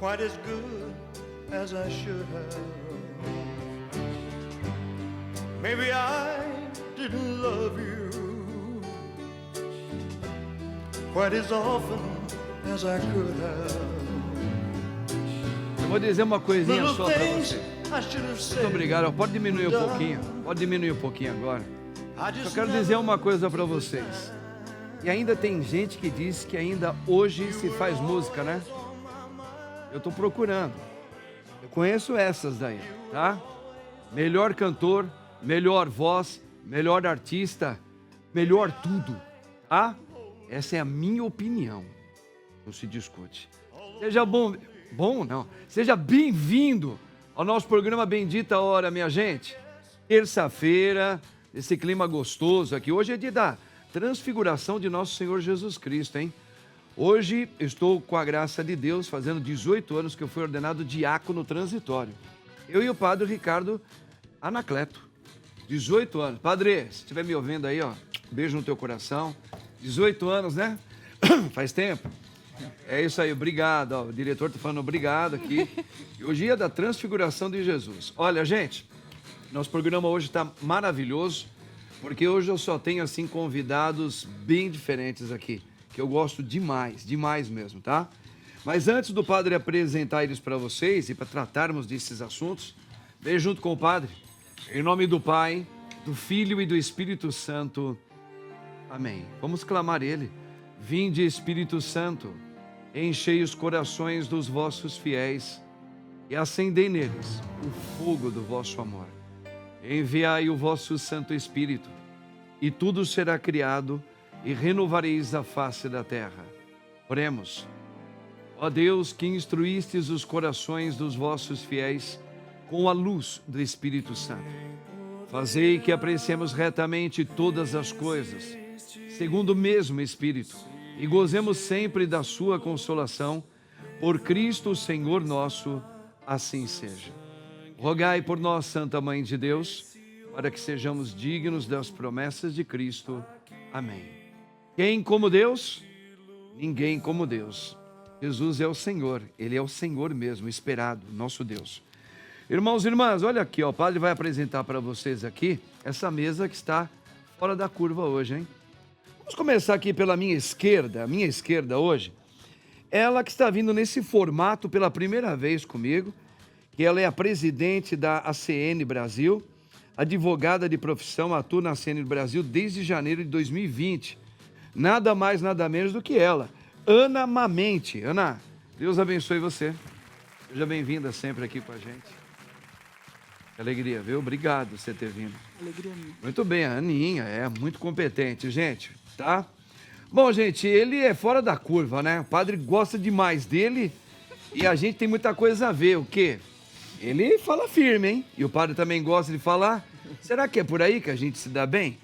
quite as good as I should have. Maybe I didn't love you quite as often as I could have. Eu vou dizer uma coisinha Little só pra things você. I should have Muito said. obrigado. Pode diminuir um pouquinho. Pode diminuir um pouquinho agora. Só quero dizer uma coisa pra vocês. E ainda tem gente que diz que ainda hoje se faz música, né? Eu tô procurando. Eu conheço essas daí, tá? Melhor cantor, melhor voz, melhor artista, melhor tudo, tá? Essa é a minha opinião. Não se discute. Seja bom não. Seja bem-vindo ao nosso programa Bendita Hora, minha gente. Terça-feira, esse clima gostoso aqui. Hoje é dia da transfiguração de nosso Senhor Jesus Cristo, hein? Hoje estou, com a graça de Deus, fazendo 18 anos que eu fui ordenado diácono transitório. Eu e o padre Ricardo Anacleto. 18 anos. Padre, se estiver me ouvindo aí, ó, beijo no teu coração. 18 anos, né? Faz tempo. É isso aí, obrigado. Ó, o diretor tá falando obrigado aqui. E hoje é da transfiguração de Jesus. Olha, gente, nosso programa hoje está maravilhoso, porque hoje eu só tenho, assim, convidados bem diferentes aqui, que eu gosto demais, demais mesmo, tá? Mas antes do padre apresentar eles para vocês e para tratarmos desses assuntos, vem junto com o padre, em nome do Pai, do Filho e do Espírito Santo. Amém. Vamos clamar ele. Vinde, Espírito Santo, enchei os corações dos vossos fiéis e acendei neles o fogo do vosso amor. Enviai o vosso Santo Espírito, e tudo será criado, e renovareis a face da terra. Oremos. Ó Deus, que instruístes os corações dos vossos fiéis com a luz do Espírito Santo, fazei que apreciemos retamente todas as coisas, segundo o mesmo Espírito, e gozemos sempre da sua consolação, por Cristo Senhor nosso, assim seja. Rogai por nós, Santa Mãe de Deus, para que sejamos dignos das promessas de Cristo. Amém. Quem como Deus? Ninguém como Deus. Jesus é o Senhor, Ele é o Senhor mesmo, esperado, nosso Deus. Irmãos e irmãs, olha aqui, ó, o padre vai apresentar para vocês aqui essa mesa que está fora da curva hoje, hein? Vamos começar aqui pela minha esquerda hoje, ela que está vindo nesse formato pela primeira vez comigo, que ela é a presidente da ACN Brasil, advogada de profissão, atua na ACN Brasil desde janeiro de 2020. Nada mais, nada menos do que ela, Ana Mamente. Ana, Deus abençoe você. Seja bem-vinda sempre aqui com a gente. Que alegria, viu? Obrigado por você ter vindo. Alegria minha. Muito bem, a Aninha é muito competente, gente, tá? Bom, gente, ele é fora da curva, né? O padre gosta demais dele e a gente tem muita coisa a ver. O quê? Ele fala firme, hein? E o padre também gosta de falar. Será que é por aí que a gente se dá bem?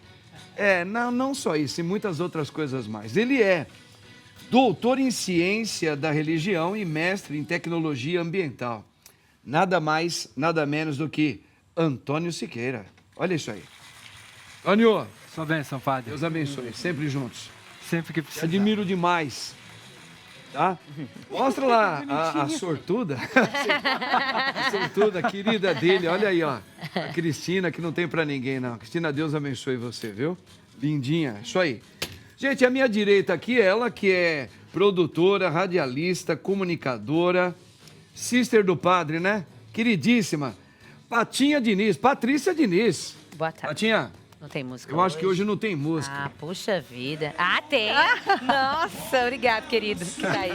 Não só isso, e muitas outras coisas mais. Ele é doutor em ciência da religião e mestre em tecnologia ambiental. Nada mais, nada menos do que Antônio Siqueira. Olha isso aí. Antônio, Sua bênção, padre. Deus abençoe, sempre juntos. Sempre que Te precisar. admiro demais. Tá? Mostra lá a sortuda. A sortuda, querida dele. Olha aí, ó. A Cristina, que não tem pra ninguém, não. Cristina, Deus abençoe você, viu? Lindinha. Isso aí. Gente, à minha direita aqui, ela que é produtora, radialista, comunicadora, sister do padre, né? Queridíssima. Patinha Diniz, Patrícia Diniz. Boa tarde. Patinha, Não tem música eu acho que hoje não tem música. Ah, puxa vida. Ah, tem. Nossa, obrigado, querido, que tá aí.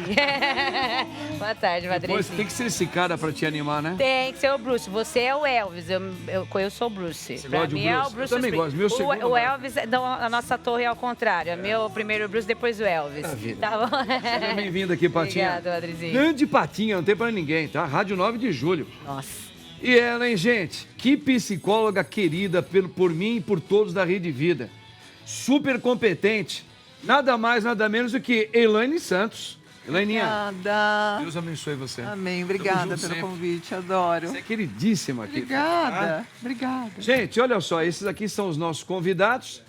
Boa tarde, Pois, Madrezinha. tem que ser esse cara pra te animar, né? Tem que ser o Bruce. Você é o Elvis. Eu sou o Bruce. Você Pra gosta de mim é o Bruce? Bruce. Eu também gosto. Meu segundo o vai. Elvis, a nossa torre é ao contrário. É meu primeiro o Bruce, depois o Elvis. Maravilha. Tá bom? Seja bem-vindo aqui, Patinha. Obrigado, Madrezinha. Grande Patinha, não tem pra ninguém, tá? Rádio 9 de julho. Nossa. E ela, hein, gente? Que psicóloga querida por mim e por todos da Rede Vida. Super competente. Nada mais, nada menos do que Elaine Santos. Elaininha, Obrigada. Deus abençoe você. Amém. Tamo Obrigada junto pelo sempre. convite. Adoro. Você é queridíssima aqui. Obrigada. Obrigada. Gente, olha só, esses aqui são os nossos convidados.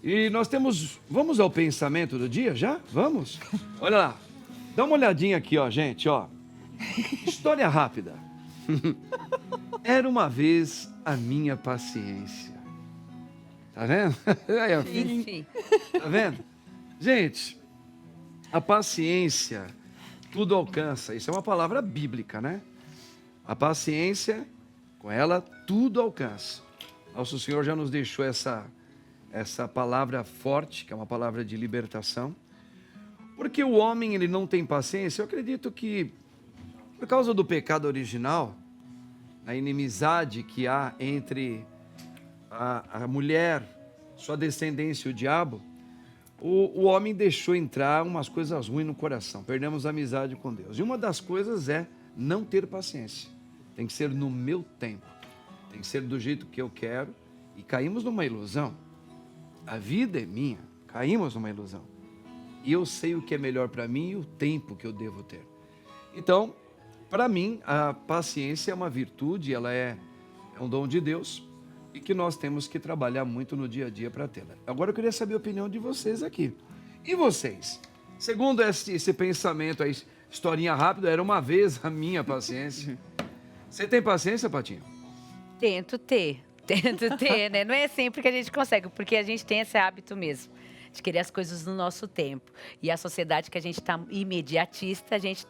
E nós temos... Vamos ao pensamento do dia já? Vamos? Olha lá. Dá uma olhadinha aqui, ó, gente, ó. História rápida. Era uma vez a minha paciência. Tá vendo? Aí, ó, Sim. tá vendo? Gente, a paciência tudo alcança. Isso é uma palavra bíblica, né? A paciência, com ela, tudo alcança. Nosso Senhor já nos deixou essa palavra forte, que é uma palavra de libertação. Porque o homem, ele não tem paciência. Eu acredito que, por causa do pecado original, a inimizade que há entre a mulher, sua descendência e o diabo, o homem deixou entrar umas coisas ruins no coração. Perdemos a amizade com Deus. E uma das coisas é não ter paciência. Tem que ser no meu tempo. Tem que ser do jeito que eu quero. E caímos numa ilusão. A vida é minha. Caímos numa ilusão. E eu sei o que é melhor para mim e o tempo que eu devo ter. Então, para mim, a paciência é uma virtude, ela é um dom de Deus e que nós temos que trabalhar muito no dia a dia para tê-la. Agora eu queria saber a opinião de vocês aqui. E vocês? Segundo esse pensamento aí, historinha rápida, era uma vez a minha paciência. Você tem paciência, Patinho? Tento ter, né? Não é sempre que a gente consegue, porque a gente tem esse hábito mesmo, de querer as coisas no nosso tempo. E a sociedade que a gente está imediatista, a gente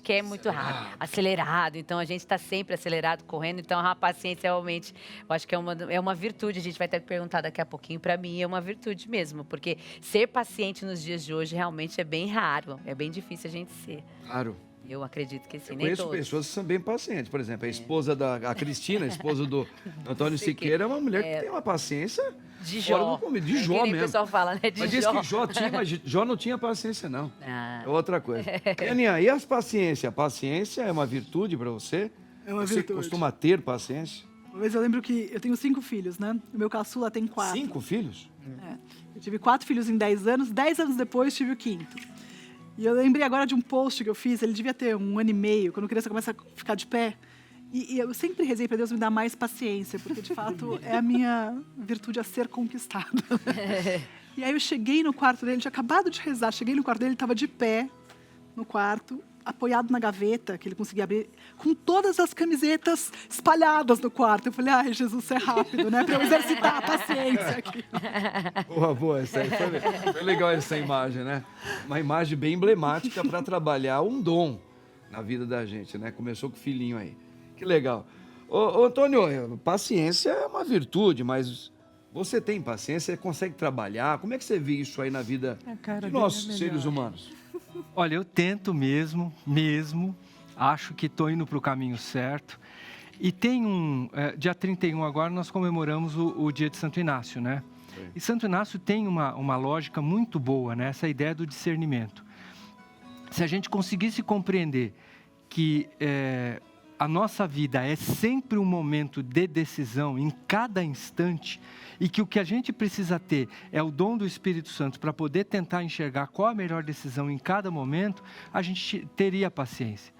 quer muito rápido, acelerado. Então, a gente está sempre acelerado, correndo. Então, a paciência realmente, eu acho que é uma virtude. A gente vai ter que perguntar daqui a pouquinho. Para mim, é uma virtude mesmo, porque ser paciente nos dias de hoje realmente é bem raro. É bem difícil a gente ser. Claro. Eu acredito que sim, Eu nem conheço todos. pessoas que são bem pacientes. Por exemplo, a esposa a Cristina, a esposa do Antônio Siqueira, é uma mulher que tem uma paciência De fora Jó. do comum, de Jó Que nem mesmo. o pessoal fala, né? De Mas diz Jó. que Jó tinha, mas Jó não tinha paciência, não. Ah. É outra coisa. E, Aninha, e as paciência? A paciência é uma virtude para você? É uma Você virtude. costuma ter paciência? Uma vez eu lembro que eu tenho 5 filhos, né? O meu caçula tem 4. 5 filhos? É. Eu tive 4 filhos em 10 anos. 10 anos depois tive o 5º. E eu lembrei agora de um post que eu fiz. Ele devia ter 1 ano e meio, quando a criança começa a ficar de pé. E eu sempre rezei para Deus me dar mais paciência, porque de fato é a minha virtude a ser conquistada. E aí eu cheguei no quarto dele, tinha acabado de rezar, cheguei no quarto dele, ele estava de pé no quarto, apoiado na gaveta, que ele conseguia abrir, com todas as camisetas espalhadas no quarto. Eu falei, ai, Jesus, isso é rápido, né? Para eu exercitar a paciência aqui. Boa, essa aí foi legal essa imagem, né? Uma imagem bem emblemática para trabalhar um dom na vida da gente, né? Começou com o filhinho aí. Que legal. Ô, Antônio, paciência é uma virtude, mas você tem paciência, você consegue trabalhar? Como é que você vê isso aí na vida de nós, seres humanos? Olha, eu tento mesmo, acho que estou indo para o caminho certo. E tem dia 31 agora nós comemoramos o dia de Santo Inácio, né? Sim. E Santo Inácio tem uma lógica muito boa, né? Essa ideia do discernimento. Se a gente conseguisse compreender que a nossa vida é sempre um momento de decisão em cada instante e que o que a gente precisa ter é o dom do Espírito Santo para poder tentar enxergar qual a melhor decisão em cada momento, a gente teria paciência.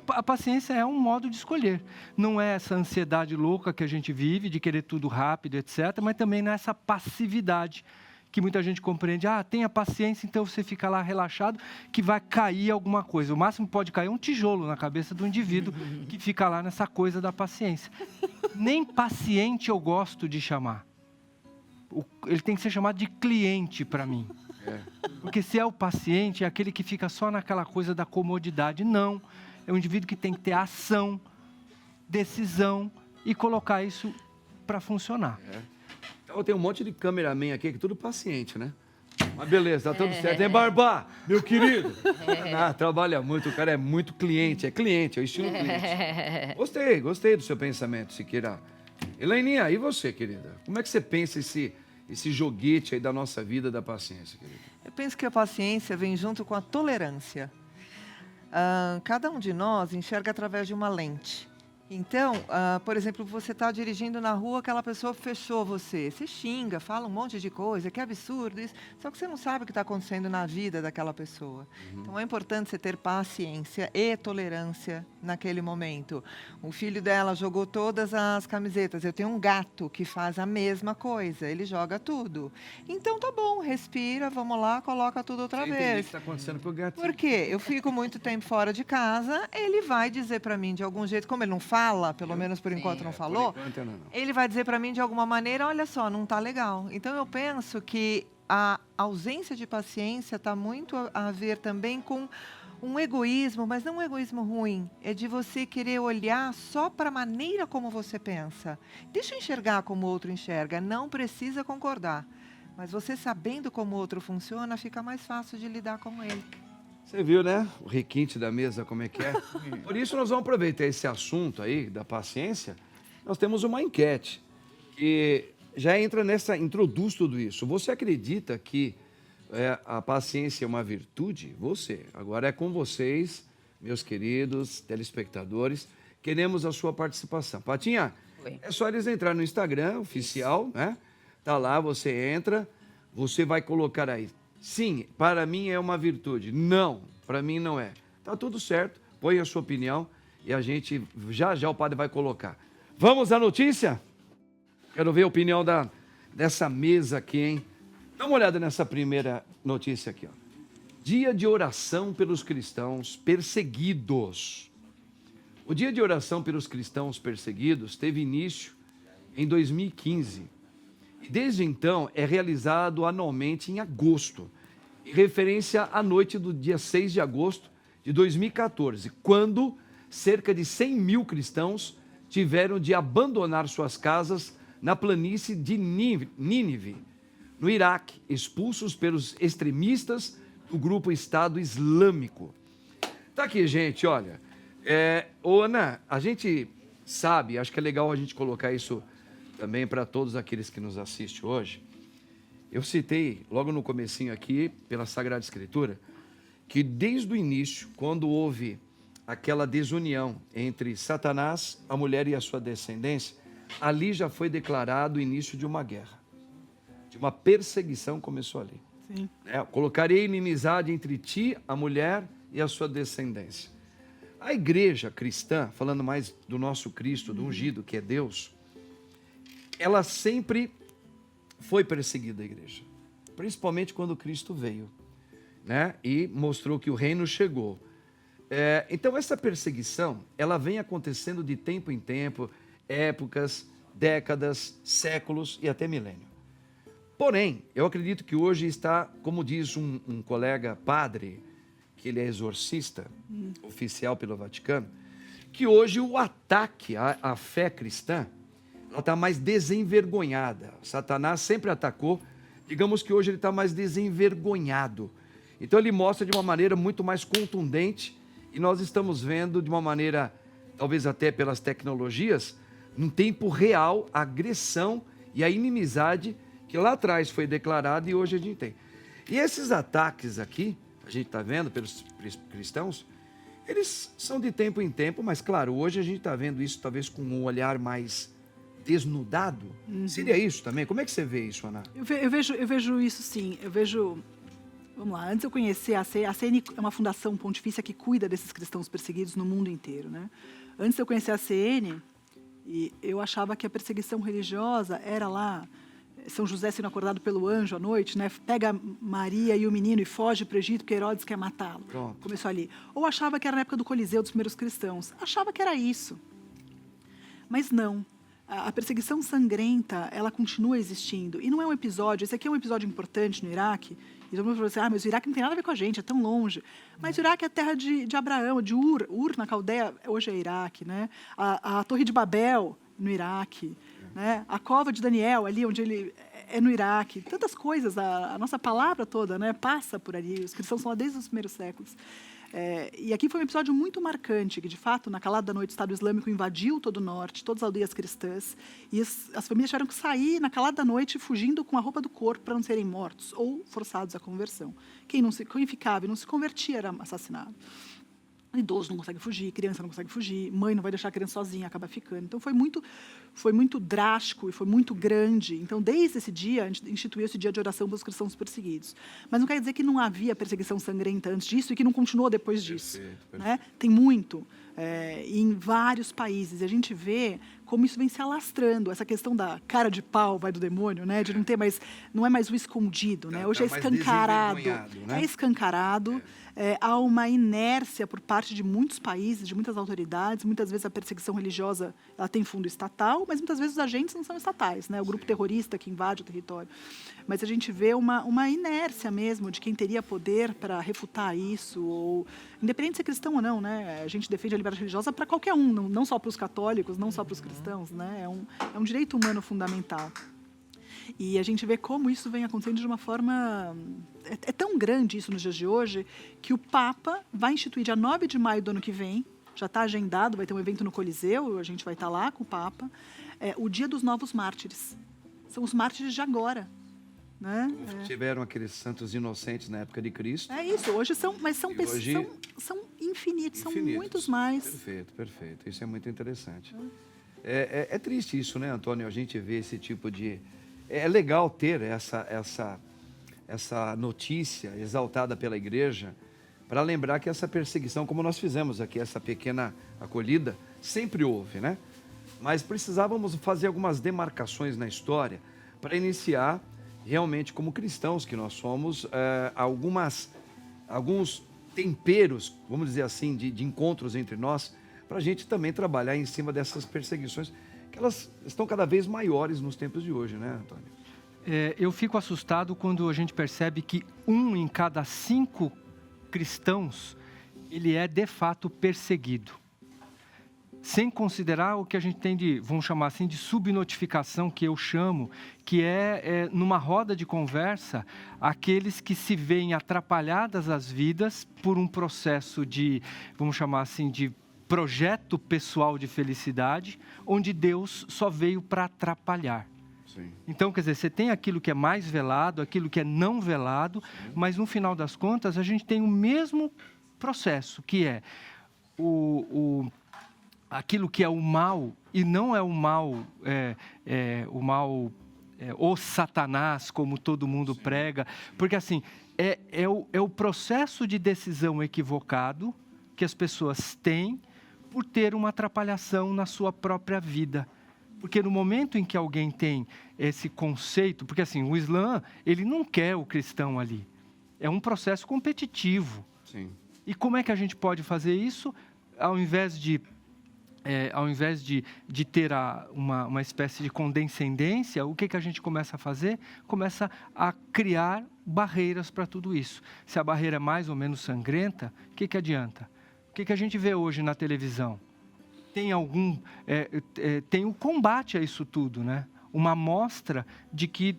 A paciência é um modo de escolher. Não é essa ansiedade louca que a gente vive de querer tudo rápido, etc., mas também não é essa passividade que muita gente compreende. Tenha paciência, então você fica lá relaxado que vai cair alguma coisa. O máximo que pode cair é um tijolo na cabeça do indivíduo que fica lá nessa coisa da paciência. Nem paciente eu gosto de chamar. Ele tem que ser chamado de cliente para mim. Porque se é o paciente, é aquele que fica só naquela coisa da comodidade. Não. É um indivíduo que tem que ter ação, decisão e colocar isso para funcionar. Então, tem um monte de cameraman aqui que é tudo paciente, né? Mas beleza, tá tudo certo. Hein, Barba, meu querido? Trabalha muito, o cara é muito cliente, é o estilo cliente. Gostei do seu pensamento, Siqueira. Elaininha, e você, querida? Como é que você pensa esse joguete aí da nossa vida da paciência, querida? Eu penso que a paciência vem junto com a tolerância. Cada um de nós enxerga através de uma lente. Então, por exemplo, você está dirigindo na rua, aquela pessoa fechou você. Você xinga, fala um monte de coisa, que absurdo isso. Só que você não sabe o que está acontecendo na vida daquela pessoa. Então, é importante você ter paciência e tolerância naquele momento. O filho dela jogou todas as camisetas. Eu tenho um gato que faz a mesma coisa, ele joga tudo. Então tá bom, respira, vamos lá, coloca tudo outra Entendi o que vez. está acontecendo com o gatinho. Por quê? Eu fico muito tempo fora de casa, ele vai dizer para mim de algum jeito, como ele não fala, pelo menos por enquanto não falou, Por enquanto, não. ele vai dizer para mim de alguma maneira, olha só, não tá legal. Então eu penso que a ausência de paciência está muito a ver também com um egoísmo, mas não um egoísmo ruim. É de você querer olhar só para a maneira como você pensa. Deixa eu enxergar como o outro enxerga. Não precisa concordar. Mas você sabendo como o outro funciona, fica mais fácil de lidar com ele. Você viu, né? O requinte da mesa, como é que é? Por isso, nós vamos aproveitar esse assunto aí da paciência. Nós temos uma enquete que já introduz tudo isso. Você acredita que a paciência é uma virtude? Você. Agora é com vocês, meus queridos telespectadores. Queremos a sua participação. Patinha, Oi. é só eles entrarem no Instagram oficial, né? Tá lá, você entra, você vai colocar aí. Sim, para mim é uma virtude. Não, para mim não é. Tá tudo certo, põe a sua opinião e a gente, já o padre vai colocar. Vamos à notícia? Quero ver a opinião dessa mesa aqui, hein? Dá uma olhada nessa primeira notícia aqui, ó. Dia de oração pelos cristãos perseguidos. O dia de oração pelos cristãos perseguidos teve início em 2015. E desde então é realizado anualmente em agosto, em referência à noite do dia 6 de agosto de 2014, quando cerca de 100 mil cristãos tiveram de abandonar suas casas na planície de Nínive, no Iraque, expulsos pelos extremistas do grupo Estado Islâmico. Tá aqui, gente, olha. Ana, a gente sabe, acho que é legal a gente colocar isso também para todos aqueles que nos assistem hoje. Eu citei logo no comecinho aqui, pela Sagrada Escritura, que desde o início, quando houve aquela desunião entre Satanás, a mulher e a sua descendência, ali já foi declarado o início de uma guerra, de uma perseguição começou ali. Sim. Colocarei inimizade entre ti, a mulher e a sua descendência. A igreja cristã, falando mais do nosso Cristo, do ungido, que é Deus, ela sempre foi perseguida, a igreja. Principalmente quando Cristo veio, né? E mostrou que o reino chegou. Então, essa perseguição, ela vem acontecendo de tempo em tempo, épocas, décadas, séculos e até milênio. Porém, eu acredito que hoje está, como diz um colega padre, que ele é exorcista, oficial pelo Vaticano, que hoje o ataque à fé cristã, ela está mais desenvergonhada. Satanás sempre atacou, digamos que hoje ele está mais desenvergonhado. Então ele mostra de uma maneira muito mais contundente e nós estamos vendo de uma maneira, talvez até pelas tecnologias, num tempo real, a agressão e a inimizade que lá atrás foi declarada e hoje a gente tem. E esses ataques aqui, a gente está vendo pelos cristãos, eles são de tempo em tempo, mas claro, hoje a gente está vendo isso talvez com um olhar mais desnudado. Seria isso também? Como é que você vê isso, Ana? Eu vejo isso sim. Eu vejo. Vamos lá, antes eu conhecer a CN é uma fundação pontifícia que cuida desses cristãos perseguidos no mundo inteiro, né? Antes de eu conhecer a CN, eu achava que a perseguição religiosa era lá, São José sendo acordado pelo anjo à noite, né? Pega Maria e o menino e foge para o Egito porque Herodes quer matá-lo. Pronto. Começou ali. Ou achava que era na época do Coliseu dos primeiros cristãos. Achava que era isso. Mas não. A perseguição sangrenta, ela continua existindo. E não é um episódio, esse aqui é um episódio importante no Iraque. E todo mundo falou assim, mas o Iraque não tem nada a ver com a gente, é tão longe. Mas o Iraque é a terra de Abraão, de Ur. Ur, na Caldeia, hoje é Iraque, né? A Torre de Babel, no Iraque. Né? A cova de Daniel, ali onde ele é no Iraque. Tantas coisas, a nossa palavra toda, né, passa por ali. Os cristãos são lá desde os primeiros séculos. E aqui foi um episódio muito marcante, que de fato, na calada da noite, o Estado Islâmico invadiu todo o norte, todas as aldeias cristãs, e as famílias tiveram que sair na calada da noite fugindo com a roupa do corpo para não serem mortos ou forçados à conversão. Quem ficava e não se convertia era assassinado. Idoso não consegue fugir, criança não consegue fugir, mãe não vai deixar a criança sozinha, acaba ficando. Então foi muito drástico e foi muito grande. Então, desde esse dia, a gente instituiu esse dia de oração pelos cristãos perseguidos. Mas não quer dizer que não havia perseguição sangrenta antes disso e que não continuou depois disso. Perfeito. Né? Tem muito, em vários países. E a gente vê como isso vem se alastrando. Essa questão da cara de pau vai do demônio, né? De não ter mais, não é mais o escondido, né? Hoje é mais escancarado. desenvergonhado, né? É escancarado. Há uma inércia por parte de muitos países, de muitas autoridades. Muitas vezes a perseguição religiosa ela tem fundo estatal, mas muitas vezes os agentes não são estatais, né? O grupo terrorista que invade o território. Mas a gente vê uma inércia mesmo de quem teria poder para refutar isso, ou independente de ser cristão ou não, né? A gente defende a liberdade religiosa para qualquer um, não só para os católicos, não só para os cristãos, né? É um direito humano fundamental. E a gente vê como isso vem acontecendo de uma forma... É tão grande isso nos dias de hoje, que o Papa vai instituir dia 9 de maio do ano que vem, já está agendado, vai ter um evento no Coliseu, a gente vai estar lá com o Papa, o Dia dos Novos Mártires. São os mártires de agora. Né? Tiveram aqueles santos inocentes na época de Cristo. É isso, hoje são pessoas, hoje, são infinitos, são muitos mais. Perfeito. Isso é muito interessante. É triste isso, né, Antônio? A gente vê esse tipo de... É legal ter essa notícia exaltada pela igreja para lembrar que essa perseguição, como nós fizemos aqui, essa pequena acolhida, sempre houve, né? Mas precisávamos fazer algumas demarcações na história para iniciar realmente, como cristãos que nós somos, alguns temperos, vamos dizer assim, de encontros entre nós, para a gente também trabalhar em cima dessas perseguições, que elas estão cada vez maiores nos tempos de hoje, né, Antônio? Eu fico assustado quando a gente percebe que 1 em cada 5 cristãos, ele é de fato perseguido. Sem considerar o que a gente tem de, vamos chamar assim, de subnotificação, que eu chamo, que é numa roda de conversa, aqueles que se veem atrapalhadas as vidas por um processo de, vamos chamar assim, de projeto pessoal de felicidade, onde Deus só veio para atrapalhar. Sim. Então, quer dizer, você tem aquilo que é mais velado, aquilo que é não velado, mas no final das contas a gente tem o mesmo processo, que é aquilo que é o mal, e não é o mal, o Satanás, como todo mundo prega, porque assim, é o processo de decisão equivocado que as pessoas têm por ter uma atrapalhação na sua própria vida. Porque no momento em que alguém tem esse conceito, porque assim, o Islã, ele não quer o cristão ali. É um processo competitivo. Sim. E como é que a gente pode fazer isso? Ao invés de ter uma espécie de condescendência, o que a gente começa a fazer? Começa a criar barreiras para tudo isso. Se a barreira é mais ou menos sangrenta, o que adianta? O que a gente vê hoje na televisão? Tem um combate a isso tudo, né? Uma amostra de que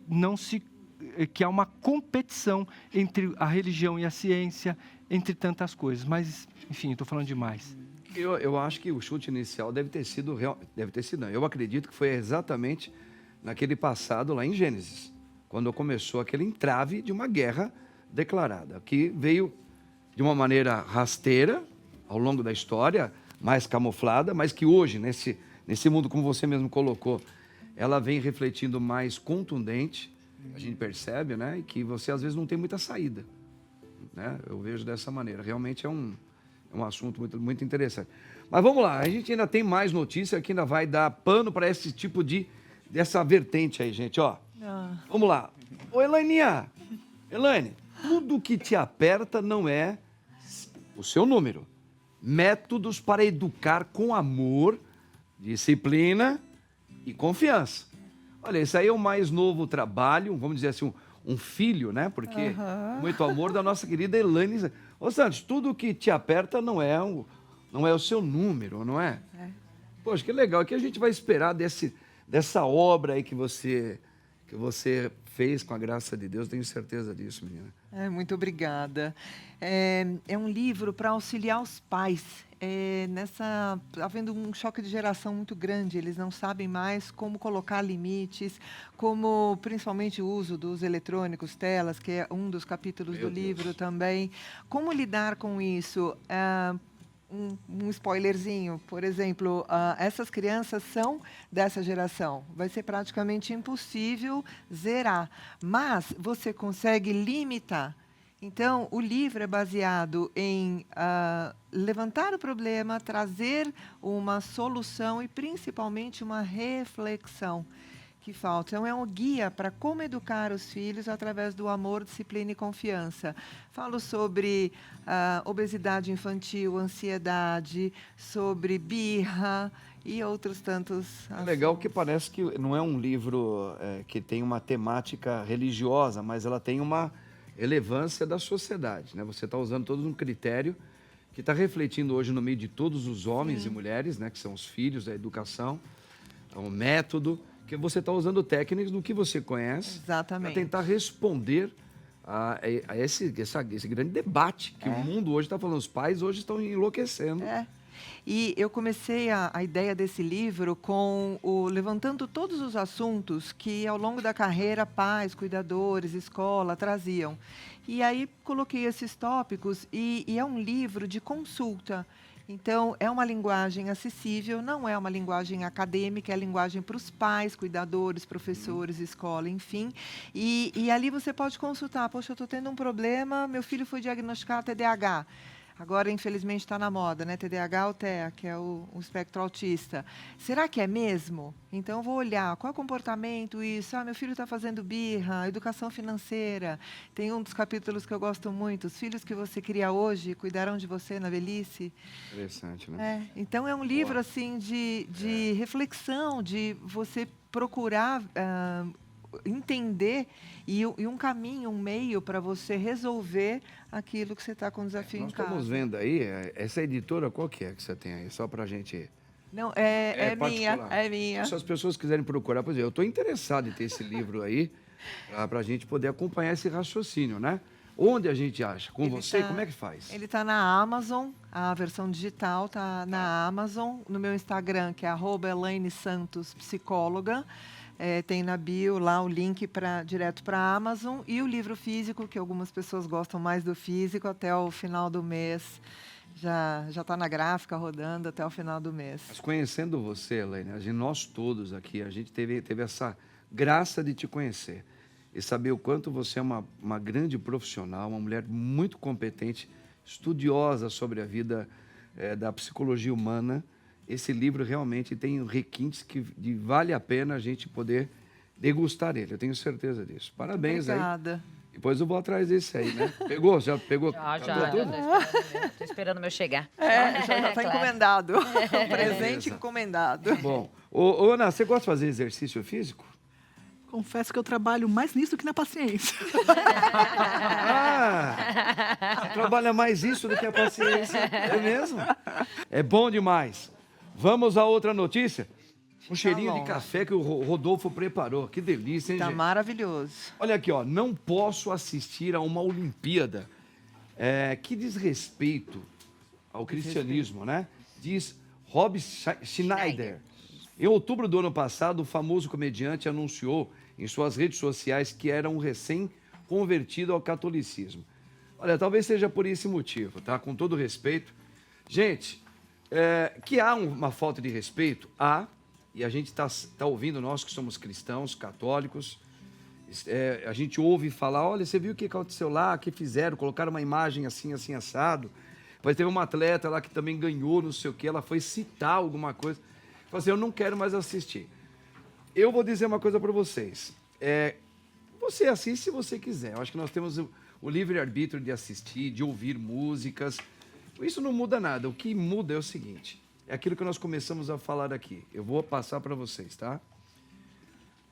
que há uma competição entre a religião e a ciência, entre tantas coisas. Mas, enfim, estou falando demais. Eu acho que o chute inicial deve ter sido, não. Eu acredito que foi exatamente naquele passado lá em Gênesis, quando começou aquele entrave de uma guerra declarada, que veio de uma maneira rasteira, ao longo da história, mais camuflada, mas que hoje, nesse mundo, como você mesmo colocou, ela vem refletindo mais contundente, a gente percebe, né? E que você, às vezes, não tem muita saída, né? Eu vejo dessa maneira. Realmente é um assunto muito, muito interessante. Mas vamos lá, a gente ainda tem mais notícia que ainda vai dar pano para esse tipo dessa vertente aí, gente, ó. Vamos lá. Ô, Elaininha, Elaine, tudo que te aperta não é o seu número. Métodos para educar com amor, disciplina e confiança. Olha, esse aí é o mais novo trabalho, vamos dizer assim, um filho, né? Porque muito amor da nossa querida Elaine. Ô, Santos, tudo que te aperta não é o seu número, não é? Poxa, que legal. O que a gente vai esperar dessa obra aí que você fez com a graça de Deus? Tenho certeza disso, menina. Muito obrigada. É um livro para auxiliar os pais. Está havendo um choque de geração muito grande. Eles não sabem mais como colocar limites, como principalmente o uso dos eletrônicos, telas, que é um dos capítulos do livro também. Como lidar com isso? um spoilerzinho. Por exemplo, essas crianças são dessa geração. Vai ser praticamente impossível zerar. Mas você consegue limitar. Então, o livro é baseado em levantar o problema, trazer uma solução e, principalmente, uma reflexão que falta. Então, é um guia para como educar os filhos através do amor, disciplina e confiança. Falo sobre obesidade infantil, ansiedade, sobre birra e outros tantos assuntos. Legal que parece que não é um livro que tem uma temática religiosa, mas ela tem uma relevância da sociedade, né? Você está usando todo um critério que está refletindo hoje no meio de todos os homens e mulheres, né? Que são os filhos da educação, um método que você está usando técnicas do que você conhece para tentar responder a esse grande debate que o mundo hoje está falando. Os pais hoje estão enlouquecendo. E eu comecei a ideia desse livro levantando todos os assuntos que, ao longo da carreira, pais, cuidadores, escola traziam. E aí coloquei esses tópicos e é um livro de consulta. Então, é uma linguagem acessível, não é uma linguagem acadêmica, é linguagem para os pais, cuidadores, professores, escola, enfim. E ali você pode consultar. Poxa, eu estou tendo um problema, meu filho foi diagnosticado TDAH. Agora, infelizmente, está na moda, né? TDAH ou TEA, que é o espectro autista. Será que é mesmo? Então, eu vou olhar qual é o comportamento, isso. Meu filho está fazendo birra, educação financeira. Tem um dos capítulos que eu gosto muito. Os filhos que você cria hoje cuidarão de você na velhice. Interessante, né? Então, é um livro, assim, de reflexão, de você procurar entender e um caminho, um meio para você resolver aquilo que você está com desafio em casa. Nós estamos vendo aí, essa editora, qual que é que você tem aí? Só para a gente... Não, é minha. Se as pessoas quiserem procurar, por exemplo, eu estou interessado em ter esse livro aí, para a gente poder acompanhar esse raciocínio, né? Onde a gente acha? Com você? Como é que faz? Ele está na Amazon, a versão digital está na Amazon, no meu Instagram, que é @ElaineSantosPsicóloga. Tem na bio lá o link direto para a Amazon e o livro físico, que algumas pessoas gostam mais do físico, até o final do mês. Já está na gráfica rodando até o final do mês. Mas conhecendo você, Elaine, nós todos aqui, a gente teve essa graça de te conhecer e saber o quanto você é uma grande profissional, uma mulher muito competente, estudiosa sobre a vida da psicologia humana. Esse livro realmente tem requintes que vale a pena a gente poder degustar ele. Eu tenho certeza disso. Parabéns. Obrigada. Aí. Depois eu vou atrás desse aí, né? Pegou? Já pegou? Já. Estou esperando o meu chegar. Já está encomendado. Presente encomendado. Bom. Ô, Ana, você gosta de fazer exercício físico? Confesso que eu trabalho mais nisso do que na paciência. Trabalha mais isso do que a paciência. É mesmo? É bom demais. Vamos a outra notícia. Um cheirinho de café que o Rodolfo preparou. Que delícia, hein, gente? Tá maravilhoso. Olha aqui, ó. Não posso assistir a uma Olimpíada que diz respeito ao cristianismo, né? Diz Rob Schneider. Em outubro do ano passado, o famoso comediante anunciou em suas redes sociais que era um recém-convertido ao catolicismo. Olha, talvez seja por esse motivo, tá? Com todo respeito. Gente, que há uma falta de respeito, e a gente está ouvindo, nós que somos cristãos, católicos, a gente ouve falar, olha, você viu o que aconteceu lá, o que fizeram, colocaram uma imagem assim, assim, assado. Depois teve uma atleta lá que também ganhou, não sei o quê, ela foi citar alguma coisa. Falei assim, eu não quero mais assistir. Eu vou dizer uma coisa para vocês. Você assiste se você quiser. Eu acho que nós temos o livre-arbítrio de assistir, de ouvir músicas. Isso não muda nada. O que muda é o seguinte. É aquilo que nós começamos a falar aqui. Eu vou passar para vocês, tá?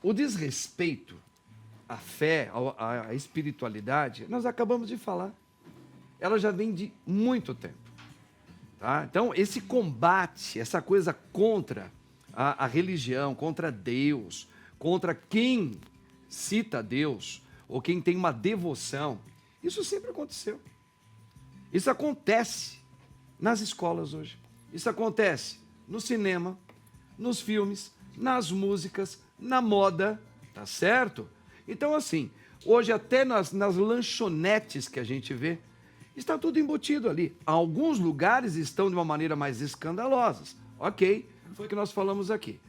O desrespeito à fé, à espiritualidade, nós acabamos de falar. Ela já vem de muito tempo. Tá? Então, esse combate, essa coisa contra a religião, contra Deus, contra quem cita Deus, ou quem tem uma devoção, isso sempre aconteceu. Isso acontece nas escolas hoje. Isso acontece no cinema, nos filmes, nas músicas, na moda, tá certo? Então, assim, hoje até nas lanchonetes que a gente vê, Está tudo embutido ali. Alguns lugares estão de uma maneira mais escandalosas. Ok, foi o que nós falamos aqui.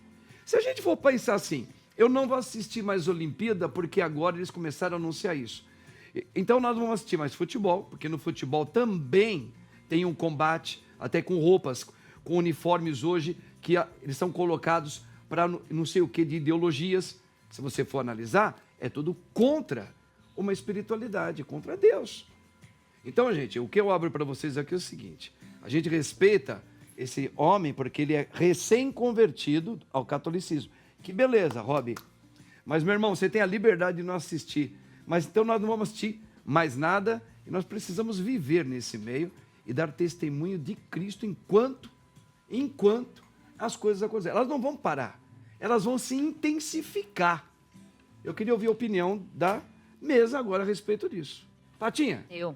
Se a gente for pensar assim, eu não vou assistir mais Olimpíada porque agora eles começaram a anunciar isso. Então nós não vamos assistir mais futebol, porque no futebol também tem um combate, até com roupas, com uniformes hoje, que eles são colocados para não sei o que de ideologias. Se você for analisar, é tudo contra uma espiritualidade, contra Deus. Então, gente, o que eu abro para vocês aqui é o seguinte: a gente respeita esse homem porque ele é recém-convertido ao catolicismo. Que beleza, Rob. Mas, meu irmão, você tem a liberdade de não assistir. Mas então nós não vamos assistir mais nada e nós precisamos viver nesse meio e dar testemunho de Cristo enquanto as coisas acontecem. Elas não vão parar, elas vão se intensificar. Eu queria ouvir a opinião da mesa agora a respeito disso. Tatinha? Eu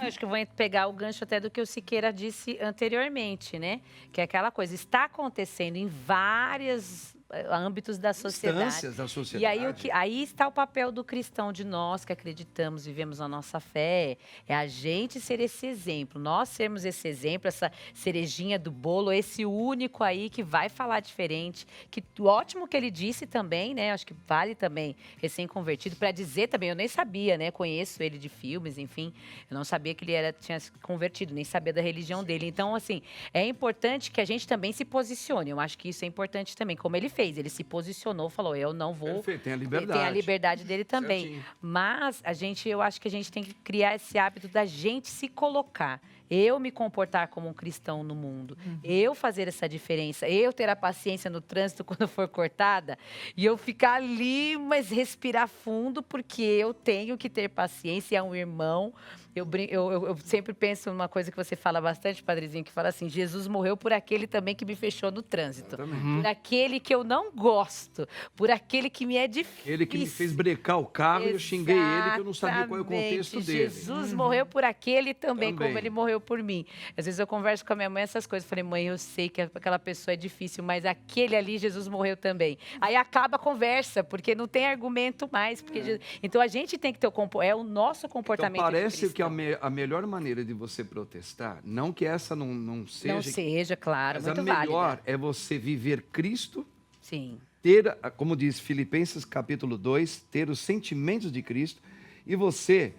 acho que eu vou pegar o gancho até do que o Siqueira disse anteriormente, né? Que é aquela coisa, está acontecendo em vários âmbitos da sociedade. Instâncias da sociedade. E aí está o papel do cristão, de nós que acreditamos, vivemos a nossa fé, é a gente ser esse exemplo, nós sermos esse exemplo, essa cerejinha do bolo, esse único aí que vai falar diferente, que ótimo que ele disse também, né? Acho que vale também, recém-convertido, para dizer também, eu nem sabia, né? Conheço ele de filmes, enfim, eu não sabia que ele tinha se convertido, nem sabia da religião dele. Então, assim, é importante que a gente também se posicione, eu acho que isso é importante também, como ele fez, ele se posicionou, falou, eu não vou... Perfeito, tem a liberdade. Tem a liberdade dele também. Certinho. Mas eu acho que a gente tem que criar esse hábito da gente se colocar. Eu me comportar como um cristão no mundo. Eu fazer essa diferença. Eu ter a paciência no trânsito quando for cortada. E eu ficar ali, mas respirar fundo, porque eu tenho que ter paciência. É um irmão. Eu sempre penso numa coisa que você fala bastante, Padrezinho, que fala assim, Jesus morreu por aquele também que me fechou no trânsito. Por aquele que eu não gosto. Por aquele que me é difícil. Ele que me fez brecar o carro e eu xinguei ele, que eu não sabia qual é o contexto dele. Jesus morreu por aquele também, como ele morreu por mim. Às vezes eu converso com a minha mãe essas coisas. Falei, mãe, eu sei que aquela pessoa é difícil, mas aquele ali, Jesus morreu também. Aí acaba a conversa, porque não tem argumento mais. Porque então a gente tem que ter o nosso comportamento. Então parece que a melhor maneira de você protestar, não que essa não seja... Não seja, claro, mas muito a melhor válida. é você viver Cristo, Sim. ter, como diz Filipenses capítulo 2, ter os sentimentos de Cristo e você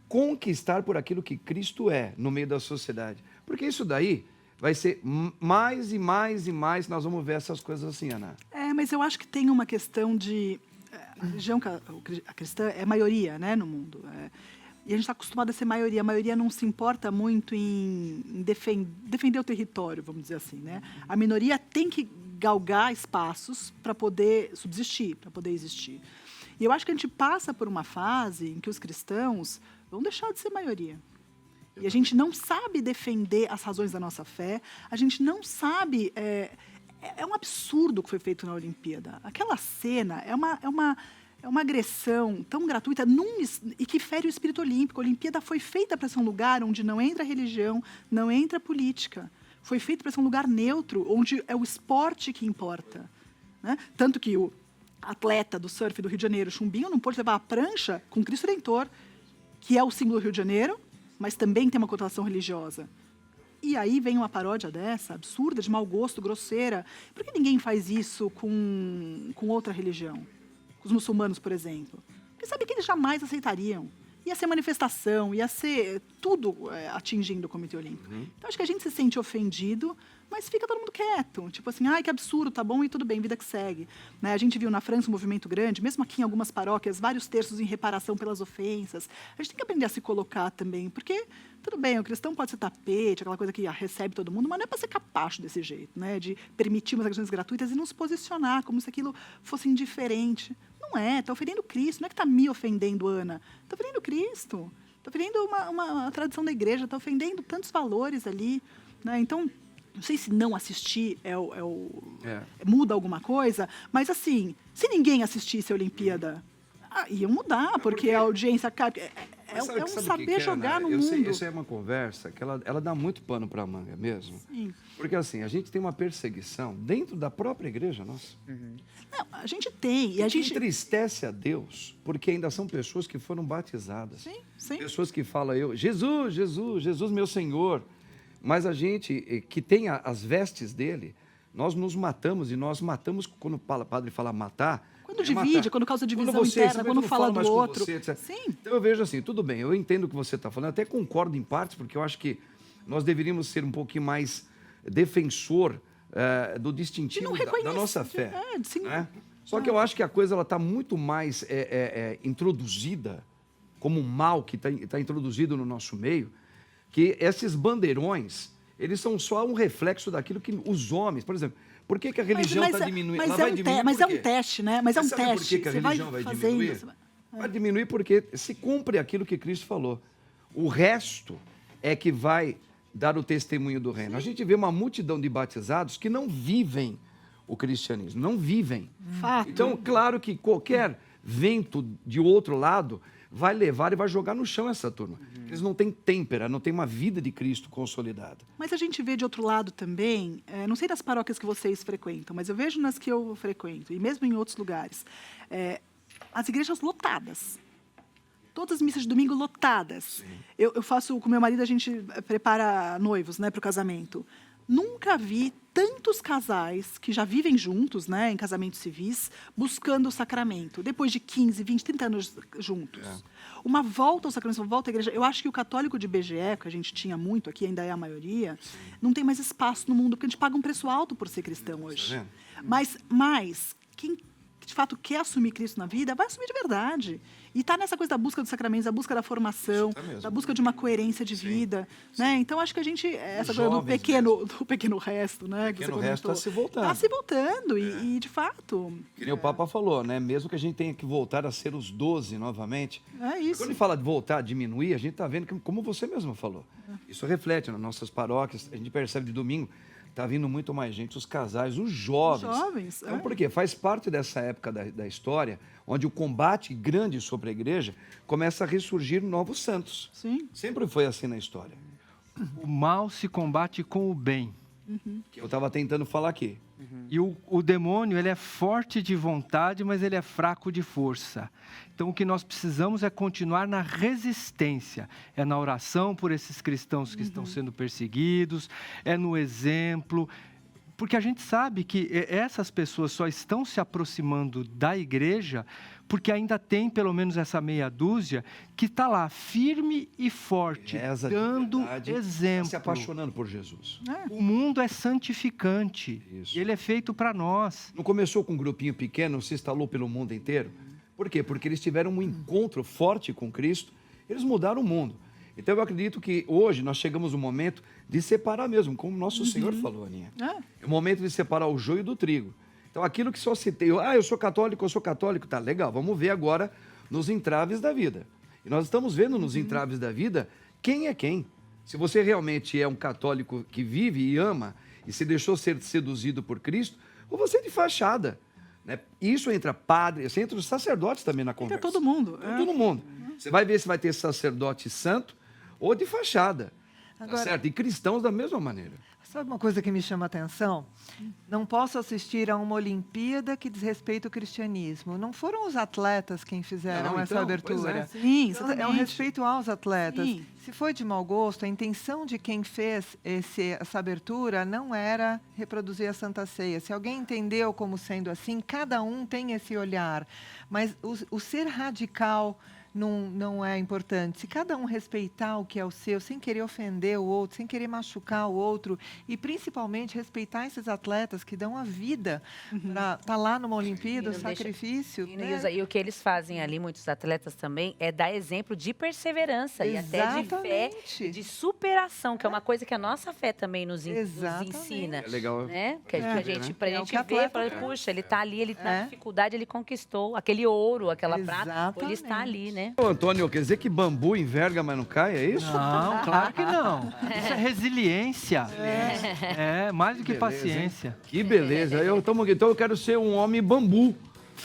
conquistar por aquilo que Cristo é no meio da sociedade. Porque isso daí vai ser mais e mais e mais, nós vamos ver essas coisas assim, Ana. Mas eu acho que tem uma questão de... A religião a cristã é maioria, né, no mundo. E a gente está acostumado a ser maioria. A maioria não se importa muito em defender o território, vamos dizer assim, né? A minoria tem que galgar espaços para poder subsistir, para poder existir. E eu acho que a gente passa por uma fase em que os cristãos vão deixar de ser maioria. E a gente não sabe defender as razões da nossa fé, a gente não sabe... É um absurdo o que foi feito na Olimpíada. Aquela cena é uma agressão tão gratuita e que fere o espírito olímpico. A Olimpíada foi feita para ser um lugar onde não entra religião, não entra política. Foi feita para ser um lugar neutro, onde é o esporte que importa, né? Tanto que o atleta do surf do Rio de Janeiro, Chumbinho, não pôde levar a prancha com Cristo Redentor, que é o símbolo do Rio de Janeiro, mas também tem uma conotação religiosa. E aí vem uma paródia dessa, absurda, de mau gosto, grosseira. Por que ninguém faz isso com outra religião? Com os muçulmanos, por exemplo? Porque sabe que eles jamais aceitariam. Ia ser manifestação, ia ser tudo atingindo o Comitê Olímpico. Então, acho que a gente se sente ofendido, mas fica todo mundo quieto. Tipo assim, ai, que absurdo, tá bom, e tudo bem, vida que segue. Né? A gente viu na França um movimento grande, mesmo aqui em algumas paróquias, vários terços em reparação pelas ofensas. A gente tem que aprender a se colocar também, porque, tudo bem, o cristão pode ser tapete, aquela coisa que recebe todo mundo, mas não é para ser capacho desse jeito, né? De permitir umas agressões gratuitas e não se posicionar como se aquilo fosse indiferente. Não é, está ofendendo Cristo, não é que está me ofendendo, Ana. Está ofendendo Cristo, está ofendendo uma tradição da igreja, está ofendendo tantos valores ali. Né? Então, não sei se não assistir muda alguma coisa, mas assim, se ninguém assistisse a Olimpíada, ia mudar, porque a audiência cai. Mas é um sabe o que saber que é, jogar né? no Eu sei, mundo. isso é uma conversa que ela dá muito pano para manga mesmo. Sim. Porque assim, a gente tem uma perseguição dentro da própria igreja nossa. Não, a gente tem. E a Que gente. entristece a Deus, porque ainda são pessoas que foram batizadas. Sim, sim. Pessoas que falam, Jesus, Jesus, Jesus, meu Senhor. Mas a gente que tem as vestes dele, nós nos matamos, e nós matamos, quando o padre fala matar... Quando é divide, matar. quando causa divisão você interna, simplesmente quando não fala mais do com outro. você, etc. Sim. Então eu vejo assim, tudo bem, eu entendo o que você está falando, até concordo em partes, porque eu acho que nós deveríamos ser um pouquinho mais defensor do distintivo não da reconhece, nossa fé. sim. Né? Só que eu acho que a coisa está muito mais introduzida, como um mal que está introduzido no nosso meio, que esses bandeirões, eles são só um reflexo daquilo que os homens, por exemplo, por que a religião está diminuindo? Mas, Ela vai diminuir mas por é quê? um teste, né? Mas é um Sabe teste. por que a Você religião vai diminuir? fazendo. Vai diminuir porque se cumpre aquilo que Cristo falou. O resto é que vai dar o testemunho do reino. A gente vê uma multidão de batizados que não vivem o cristianismo, não vivem. Fato. Então, claro que qualquer vento de outro lado vai levar e vai jogar no chão essa turma. Eles não têm têmpera, não têm uma vida de Cristo consolidada. Mas a gente vê de outro lado também, não sei das paróquias que vocês frequentam, mas eu vejo nas que eu frequento, e mesmo em outros lugares, as igrejas lotadas. Todas as missas de domingo lotadas. Eu faço, com meu marido, a gente prepara noivos, né, para o casamento. Nunca vi tantos casais que já vivem juntos, né, em casamentos civis, buscando o sacramento, depois de 15, 20, 30 anos juntos. Uma volta ao sacramento, uma volta à igreja. Eu acho que o católico de BGE, que a gente tinha muito aqui, ainda é a maioria, não tem mais espaço no mundo, porque a gente paga um preço alto por ser cristão hoje. vendo? Mas quem de fato quer assumir Cristo na vida, vai assumir de verdade. E está nessa coisa da busca dos sacramentos, da busca da formação, mesmo. da busca de uma coerência de vida. Né? Então, acho que a gente, essa Os coisa jovens do pequeno resto, né? O pequeno resto está se voltando. Está se voltando, e de fato. Que nem o Papa falou, né? Mesmo que a gente tenha que voltar a ser os 12 novamente. É isso. Quando ele fala de voltar a diminuir, a gente está vendo que, como você mesmo falou, isso reflete nas nossas paróquias, a gente percebe de domingo, está vindo muito mais gente, os casais, os jovens. Os jovens, Então, por quê? Faz parte dessa época da história, onde o combate grande sobre a igreja começa a ressurgir novos santos. Sim. Sempre foi assim na história. O mal se combate com o bem. Que eu estava tentando falar aqui. E o demônio, ele é forte de vontade, mas ele é fraco de força. Então, o que nós precisamos é continuar na resistência. É na oração por esses cristãos que estão sendo perseguidos, é no exemplo. Porque a gente sabe que essas pessoas só estão se aproximando da igreja porque ainda tem pelo menos essa meia dúzia que está lá, firme e forte, Reza de dando verdade, exemplo. se apaixonando por Jesus. O mundo é santificante. Isso. Ele é feito para nós. Não começou com um grupinho pequeno, se instalou pelo mundo inteiro. Por quê? Porque eles tiveram um encontro forte com Cristo, eles mudaram o mundo. Então eu acredito que hoje nós chegamos no momento de separar mesmo, como o nosso Senhor falou, Aninha. É o momento de separar o joio do trigo. Então aquilo que só citei, eu sou católico, tá legal, vamos ver agora nos entraves da vida. E nós estamos vendo nos entraves da vida quem é quem. Se você realmente é um católico que vive e ama e se deixou ser seduzido por Cristo, ou você é de fachada. Né? Isso entra padre, isso entra os sacerdotes também na conversa. Entra todo mundo. Todo mundo. Você vai ver se vai ter sacerdote santo ou de fachada. Agora- Tá certo? E cristãos da mesma maneira. Sabe uma coisa que me chama a atenção? Não posso assistir a uma Olimpíada que diz respeito ao cristianismo. Não foram os atletas quem fizeram Não, essa então, pois abertura. é. Sim, É um exatamente. respeito aos atletas. Sim. Se foi de mau gosto, a intenção de quem fez essa abertura não era reproduzir a Santa Ceia. Se alguém entendeu como sendo assim, cada um tem esse olhar. Mas o ser radical não é importante. Se cada um respeitar o que é o seu, sem querer ofender o outro, sem querer machucar o outro, e principalmente respeitar esses atletas que dão a vida para estar lá numa Olimpíada, o não deixa- sacrifício. E, né? e o que eles fazem ali, muitos atletas também, é dar exemplo de perseverança e até de fé, Exatamente. de superação, que é uma coisa que a nossa fé também nos Exatamente. ensina. É legal. Né? Que a gente, pra É o gente que ver, atleta fala, faz. puxa, ele tá ali, ele na É. dificuldade, ele conquistou aquele ouro, aquela prata, ele está Exatamente. ali, né? Ô, Antônio, quer dizer que bambu enverga, mas não cai, é isso? Não, claro que não. Isso é resiliência. É, mais do que Beleza, hein? paciência. Que beleza. Então eu quero ser um homem bambu.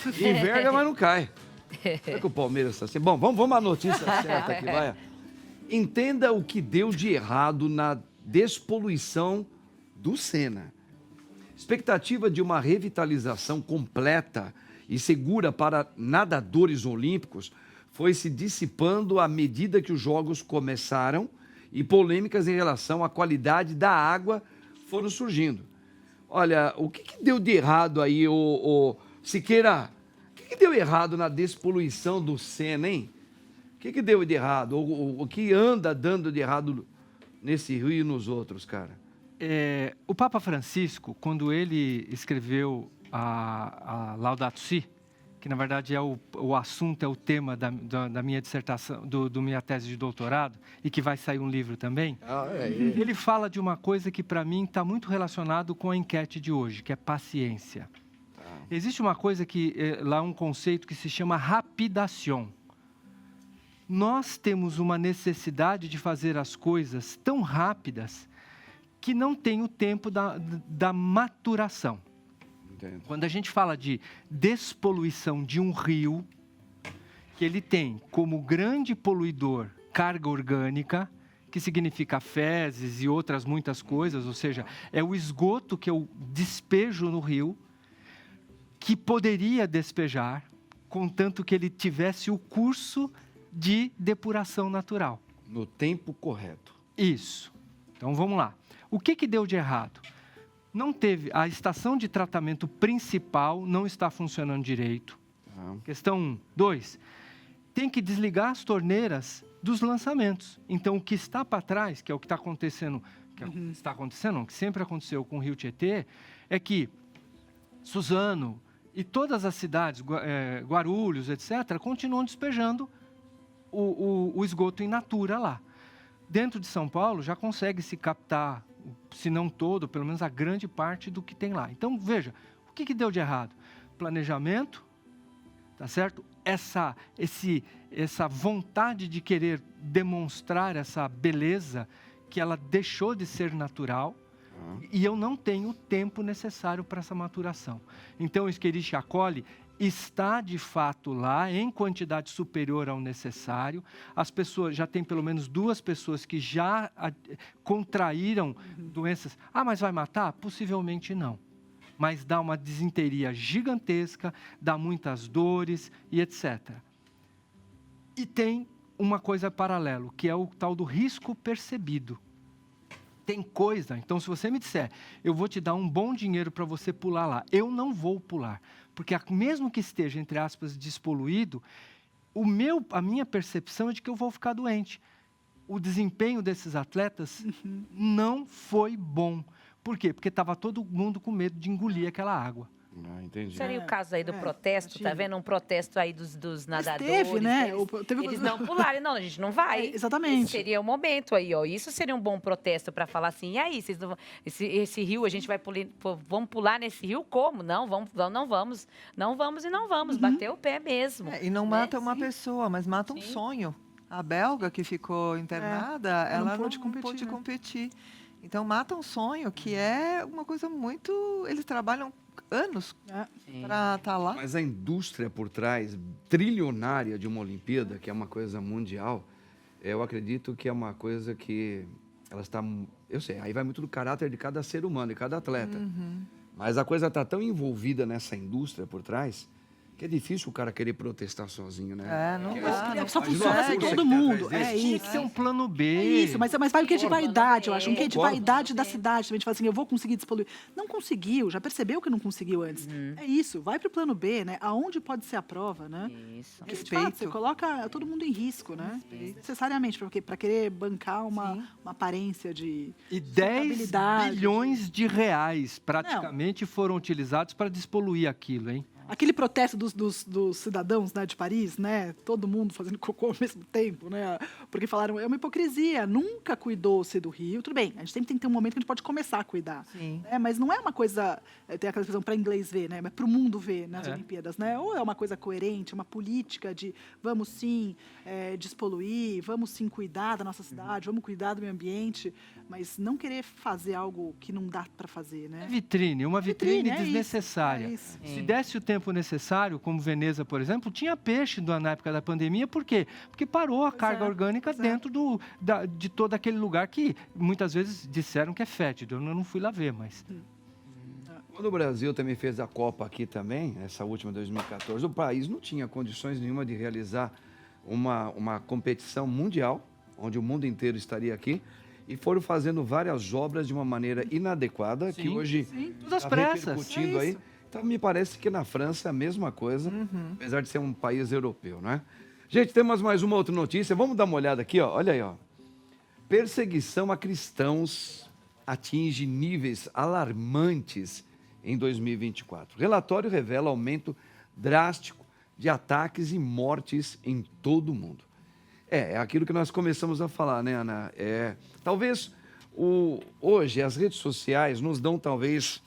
Enverga, mas não cai. Será que o Palmeiras está assim? Bom, vamos à notícia certa aqui, vai. Entenda o que deu de errado na despoluição do Sena. Expectativa de uma revitalização completa e segura para nadadores olímpicos foi se dissipando à medida que os jogos começaram e polêmicas em relação à qualidade da água foram surgindo. Olha, o que deu de errado aí, o Siqueira? O que deu errado na despoluição do Sena, hein? O que deu de errado? O que anda dando de errado nesse rio e nos outros, cara? O Papa Francisco, quando ele escreveu a Laudato Si, que na verdade é o assunto, é o tema da minha dissertação, do minha tese de doutorado, e que vai sair um livro também, ele fala de uma coisa que para mim está muito relacionado com a enquete de hoje, que é paciência. Existe uma coisa lá um conceito que se chama rapidação. Nós temos uma necessidade de fazer as coisas tão rápidas que não tem o tempo da maturação. Entendo. Quando a gente fala de despoluição de um rio, que ele tem como grande poluidor carga orgânica, que significa fezes e outras muitas coisas, ou seja, é o esgoto que eu despejo no rio, que poderia despejar, contanto que ele tivesse o curso de depuração natural. No tempo correto. Isso. Então, vamos lá. O que deu de errado? Não teve, a estação de tratamento principal não está funcionando direito. Questão 1. 2. Tem que desligar as torneiras dos lançamentos. Então, o que está para trás, que é o que está acontecendo, que sempre aconteceu com o Rio Tietê, é que Suzano e todas as cidades, Guarulhos, etc., continuam despejando o esgoto in natura lá. Dentro de São Paulo já consegue se captar, se não todo, pelo menos a grande parte do que tem lá. Então, veja, o que deu de errado? Planejamento, tá certo? Essa vontade de querer demonstrar essa beleza que ela deixou de ser natural, e eu não tenho o tempo necessário para essa maturação. Então, o Escherichia coli está, de fato, lá, em quantidade superior ao necessário. As pessoas, já tem pelo menos 2 pessoas que já contraíram doenças. Mas vai matar? Possivelmente não. Mas dá uma desinteria gigantesca, dá muitas dores e etc. E tem uma coisa paralela, que é o tal do risco percebido. Tem coisa, então se você me disser, eu vou te dar um bom dinheiro para você pular lá, eu não vou pular, porque mesmo que esteja, entre aspas, despoluído, a minha percepção é de que eu vou ficar doente. O desempenho desses atletas não foi bom. Por quê? Porque estava todo mundo com medo de engolir aquela água. Entendi. Seria o caso aí do protesto, tá vendo? Um protesto aí dos nadadores. Teve, né? Eles não pularem, não, a gente não vai. Exatamente. Esse seria o momento aí, ó. Isso seria um bom protesto para falar assim, e aí, vocês não, esse rio, a gente vai vamos pular nesse rio como? Não, não vamos. Não vamos e não vamos. Bater o pé mesmo. E não mata uma pessoa, mas mata um sonho. A belga que ficou internada, ela não pôde competir. Então, mata um sonho, que é uma coisa muito... Eles trabalham anos para estar lá. Mas a indústria por trás, trilionária de uma Olimpíada, que é uma coisa mundial, eu acredito que é uma coisa que ela está... Eu sei, aí vai muito do caráter de cada ser humano, de cada atleta. Mas a coisa está tão envolvida nessa indústria por trás, que é difícil o cara querer protestar sozinho, né? Não dá. Só funciona assim todo mundo. É Tinha isso. que ter um plano B. É isso, mas vai o que é de vaidade, eu acho. Um que é de vaidade da cidade. A gente fala assim, eu vou conseguir despoluir. Não conseguiu, já percebeu que não conseguiu antes. É isso, vai para o plano B, né? Aonde pode ser a prova, né? Isso. Porque, de fato, você coloca todo mundo em risco, né? Necessariamente, para querer bancar uma aparência de E 10 sustentabilidade, bilhões de reais praticamente foram utilizados para despoluir aquilo, hein? Aquele protesto dos cidadãos, né, de Paris, né? Todo mundo fazendo cocô ao mesmo tempo, né? Porque falaram, é uma hipocrisia, nunca cuidou-se do rio. Tudo bem, a gente sempre tem que ter um momento que a gente pode começar a cuidar. Né? Mas não é uma coisa, tem aquela expressão para inglês ver, né? Mas para o mundo ver nas Olimpíadas, né? Ou é uma coisa coerente, uma política de vamos sim despoluir, vamos sim cuidar da nossa cidade, vamos cuidar do meio ambiente, mas não querer fazer algo que não dá para fazer, né? Uma vitrine é desnecessária. isso. Se desse o tempo tempo necessário, como Veneza, por exemplo, tinha peixe na época da pandemia. Por quê? Porque parou a carga orgânica dentro de todo aquele lugar que muitas vezes disseram que é fétido. Eu não fui lá ver, mas... Quando o Brasil também fez a Copa aqui também, essa última 2014, o país não tinha condições nenhuma de realizar uma competição mundial, onde o mundo inteiro estaria aqui, e foram fazendo várias obras de uma maneira inadequada, que hoje tudo às está pressas. repercutindo aí. Então, me parece que na França é a mesma coisa, apesar de ser um país europeu, não é? Gente, temos mais uma outra notícia. Vamos dar uma olhada aqui, ó. Olha aí, ó. Perseguição a cristãos atinge níveis alarmantes em 2024. O relatório revela aumento drástico de ataques e mortes em todo o mundo. É aquilo que nós começamos a falar, né, Ana? Talvez hoje as redes sociais nos dão talvez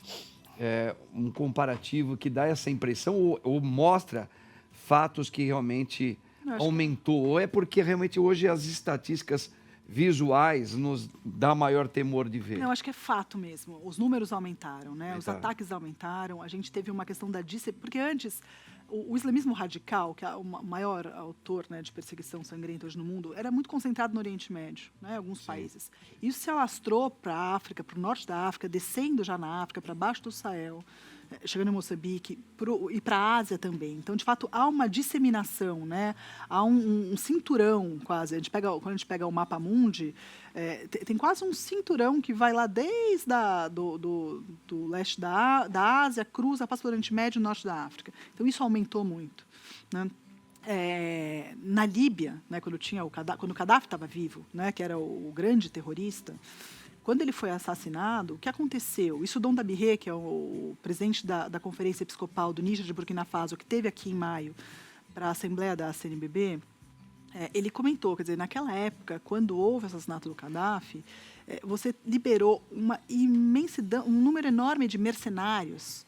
um comparativo que dá essa impressão ou mostra fatos que realmente aumentou. Ou é porque realmente hoje as estatísticas visuais nos dá maior temor de ver? Não, acho que é fato mesmo. Os números aumentaram, né? Os ataques aumentaram. A gente teve uma questão da disciplina. Porque antes, o islamismo radical, que é o maior autor, né, de perseguição sangrenta hoje no mundo, era muito concentrado no Oriente Médio, né? Alguns países. Isso se alastrou para a África, para o norte da África, descendo já na África, para baixo do Sahel, chegando em Moçambique e para a Ásia também. Então, de fato, há uma disseminação, né? Há um cinturão quase. Quando a gente pega o mapa mundi, tem quase um cinturão que vai lá desde do leste da Ásia, cruza, passa pelo Oriente Médio e norte da África. Então, isso aumentou muito, né? Na Líbia, né, quando o Gaddafi estava vivo, né, que era o grande terrorista, quando ele foi assassinado, o que aconteceu? Isso Dom Dabiré, que é o presidente da Conferência Episcopal do Níger de Burkina Faso, que esteve aqui em maio para a Assembleia da CNBB, ele comentou, quer dizer, naquela época, quando houve o assassinato do Gaddafi, você liberou uma imensidão, um número enorme de mercenários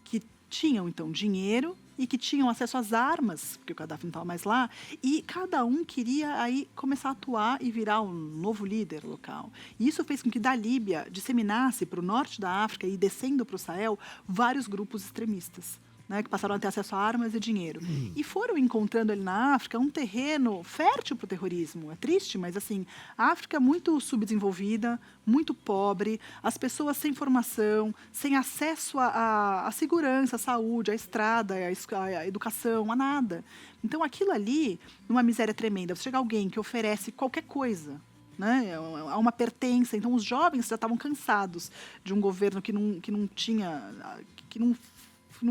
que tinham, então, dinheiro e que tinham acesso às armas, porque o Gaddafi não estava mais lá, e cada um queria aí começar a atuar e virar um novo líder local. E isso fez com que da Líbia disseminasse para o norte da África e descendo para o Sahel vários grupos extremistas, né, que passaram a ter acesso a armas e dinheiro. E foram encontrando ali na África um terreno fértil para o terrorismo. É triste, mas assim, a África é muito subdesenvolvida, muito pobre, as pessoas sem formação, sem acesso à segurança, à saúde, à estrada, à educação, a nada. Então, aquilo ali, numa miséria tremenda, você chega alguém que oferece qualquer coisa, né? Há uma pertença. Então, os jovens já estavam cansados de um governo que não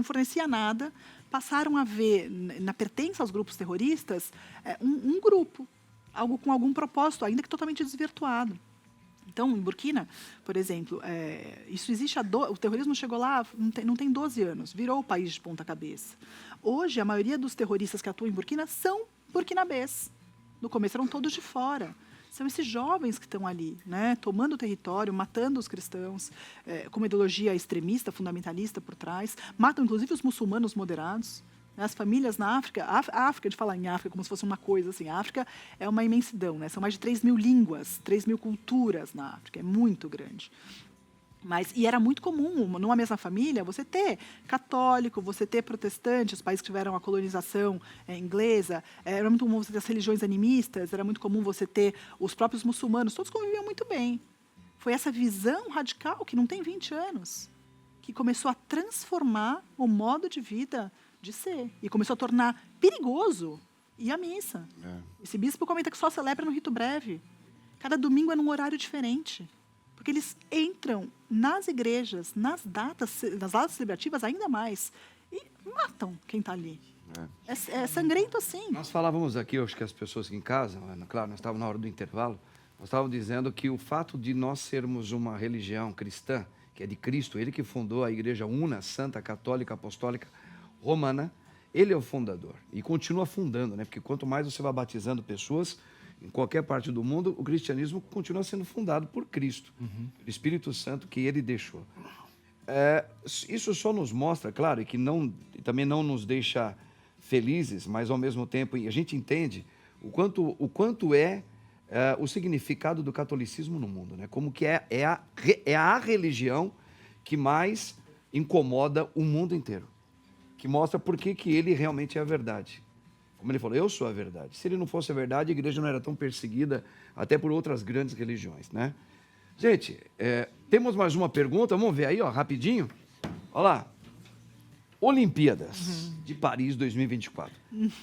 fornecia nada, passaram a ver, na pertença aos grupos terroristas, um grupo, algo com algum propósito, ainda que totalmente desvirtuado. Então, em Burkina, por exemplo, isso existe o terrorismo chegou lá, não tem 12 anos, virou o país de ponta cabeça. Hoje, a maioria dos terroristas que atuam em Burkina são burkinabês. No começo eram todos de fora. São esses jovens que estão ali, né, tomando o território, matando os cristãos, com uma ideologia extremista, fundamentalista por trás, matam inclusive os muçulmanos moderados. As famílias na África, a África, de falar em África como se fosse uma coisa assim, a África é uma imensidão, né? São mais de 3.000 línguas, 3.000 culturas na África, é muito grande. E era muito comum, numa mesma família, você ter católico, você ter protestante, os países que tiveram a colonização inglesa, era muito comum você ter as religiões animistas, era muito comum você ter os próprios muçulmanos, todos conviviam muito bem. Foi essa visão radical, que não tem 20 anos, que começou a transformar o modo de vida de ser, e começou a tornar perigoso ir à missa. Esse bispo comenta que só celebra no rito breve. Cada domingo é num horário diferente. Porque eles entram nas igrejas, nas datas celebrativas ainda mais, e matam quem está ali. É sangrento assim. Nós falávamos aqui, acho que as pessoas aqui em casa, claro, nós estávamos na hora do intervalo, nós estávamos dizendo que o fato de nós sermos uma religião cristã, que é de Cristo, ele que fundou a Igreja Una, Santa, Católica, Apostólica, Romana, ele é o fundador e continua fundando, né? Porque quanto mais você vai batizando pessoas, em qualquer parte do mundo, o cristianismo continua sendo fundado por Cristo, o Espírito Santo que ele deixou. Isso só nos mostra, claro, e que também não nos deixa felizes, mas ao mesmo tempo a gente entende o quanto é o significado do catolicismo no mundo, né? Como que é a religião que mais incomoda o mundo inteiro. que mostra por que ele realmente é a verdade. Como ele falou, eu sou a verdade. Se ele não fosse a verdade, a igreja não era tão perseguida até por outras grandes religiões, né? Gente, temos mais uma pergunta, vamos ver aí, ó, rapidinho. Olha lá. Olimpíadas de Paris 2024.